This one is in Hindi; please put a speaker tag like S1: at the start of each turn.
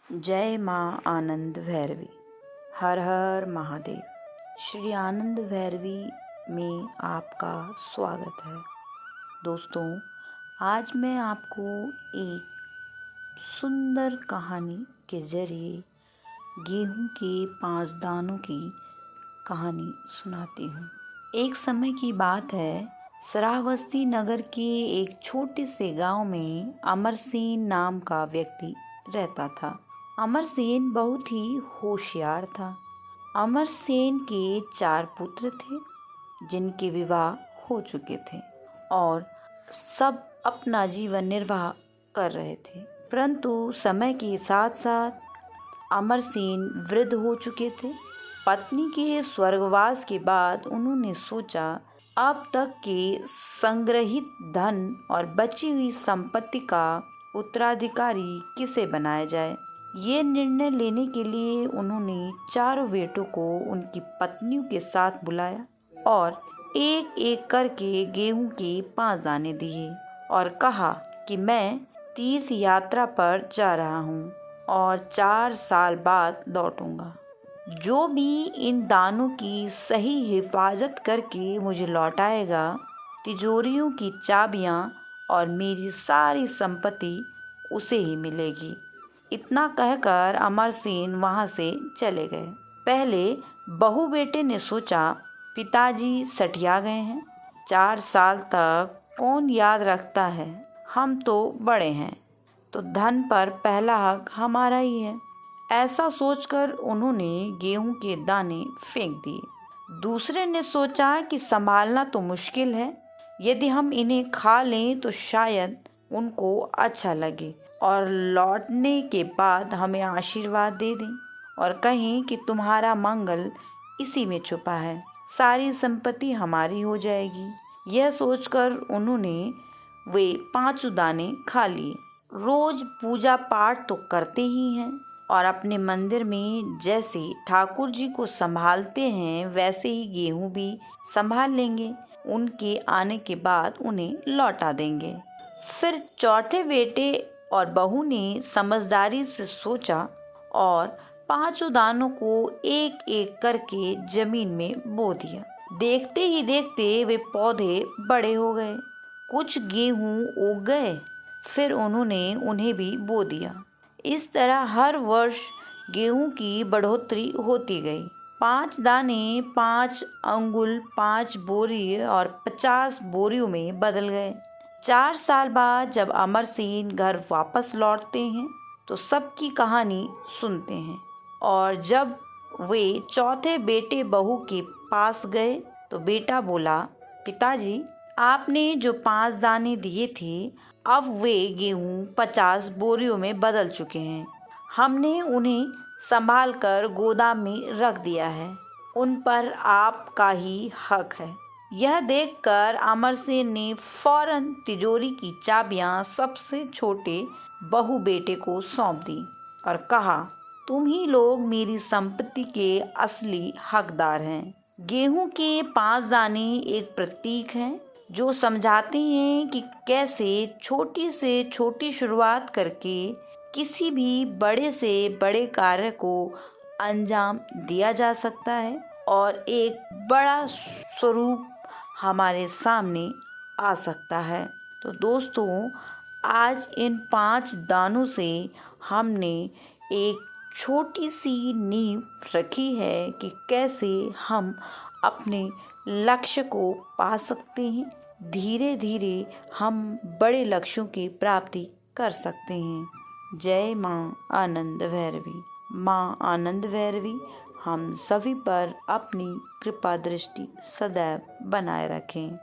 S1: जय माँ आनंद भैरवी। हर हर महादेव। श्री आनंद भैरवी में आपका स्वागत है। दोस्तों, आज मैं आपको एक सुंदर कहानी के जरिए गेहूं के 5 दानों की कहानी सुनाती हूँ। एक समय की बात है, श्रावस्ती नगर के एक छोटे से गांव में अमरसेन नाम का व्यक्ति रहता था। अमरसेन बहुत ही होशियार था। अमरसेन के 4 पुत्र थे जिनके विवाह हो चुके थे और सब अपना जीवन निर्वाह कर रहे थे। परंतु समय के साथ साथ अमरसेन वृद्ध हो चुके थे। पत्नी के स्वर्गवास के बाद उन्होंने सोचा, अब तक के संग्रहित धन और बची हुई संपत्ति का उत्तराधिकारी किसे बनाया जाए। ये निर्णय लेने के लिए उन्होंने 4 बेटों को उनकी पत्नियों के साथ बुलाया और एक एक करके गेहूं के 5 दाने दिए और कहा कि मैं तीर्थ यात्रा पर जा रहा हूँ और 4 साल बाद लौटूंगा। जो भी इन दानों की सही हिफाजत करके मुझे लौटाएगा, तिजोरियों की चाबियाँ और मेरी सारी संपत्ति उसे ही मिलेगी। इतना कहकर अमरसेन वहाँ से चले गए। पहले बहू बेटे ने सोचा, पिताजी सठिया गए हैं, 4 साल तक कौन याद रखता है, हम तो बड़े हैं, तो धन पर पहला हक हमारा ही है। ऐसा सोचकर उन्होंने गेहूं के दाने फेंक दिए। दूसरे ने सोचा कि संभालना तो मुश्किल है, यदि हम इन्हें खा लें तो शायद उनको अच्छा लगे और लौटने के बाद हमें आशीर्वाद दे दें और कहें कि तुम्हारा मंगल इसी में छुपा है, सारी संपत्ति हमारी हो जाएगी। यह सोचकर उन्होंने वे 5 दाने खा लिए। रोज पूजा पाठ तो करते ही हैं और अपने मंदिर में जैसे ठाकुर जी को संभालते हैं वैसे ही गेहूं भी संभाल लेंगे। उनके आने के बाद उन्हें लौटा देंगे। फिर चौथे बेटे और बहू ने समझदारी से सोचा और 5 दानों को एक एक करके जमीन में बो दिया। देखते ही देखते वे पौधे बड़े हो गए। कुछ गेहूं उग गए, फिर उन्होंने उन्हें भी बो दिया। इस तरह हर वर्ष गेहूं की बढ़ोतरी होती गई। 5 दाने 5 अंगुल 5 बोरी और 50 बोरियों में बदल गए। 4 साल बाद जब अमरसेन घर वापस लौटते हैं तो सबकी कहानी सुनते हैं और जब वे चौथे बेटे बहू के पास गए तो बेटा बोला, पिताजी, आपने जो 5 दाने दिए थे, अब वे गेहूं 50 बोरियों में बदल चुके हैं। हमने उन्हें संभाल कर गोदाम में रख दिया है, उन पर आपका ही हक है। यह देखकर अमरसेन ने फौरन तिजोरी की चाबियां सबसे छोटे बहू बेटे को सौंप दी और कहा, तुम ही लोग मेरी संपत्ति के असली हकदार हैं। गेहूं के 5 दाने एक प्रतीक हैं जो समझाते हैं कि कैसे छोटी से छोटी शुरुआत करके किसी भी बड़े से बड़े कार्य को अंजाम दिया जा सकता है और एक बड़ा स्वरूप हमारे सामने आ सकता है। तो दोस्तों, आज इन 5 दानों से हमने एक छोटी सी नींव रखी है कि कैसे हम अपने लक्ष्य को पा सकते हैं। धीरे धीरे हम बड़े लक्ष्यों की प्राप्ति कर सकते हैं। जय माँ आनंद भैरवी। माँ आनंद भैरवी हम सभी पर अपनी कृपा दृष्टि सदैव बनाए रखें।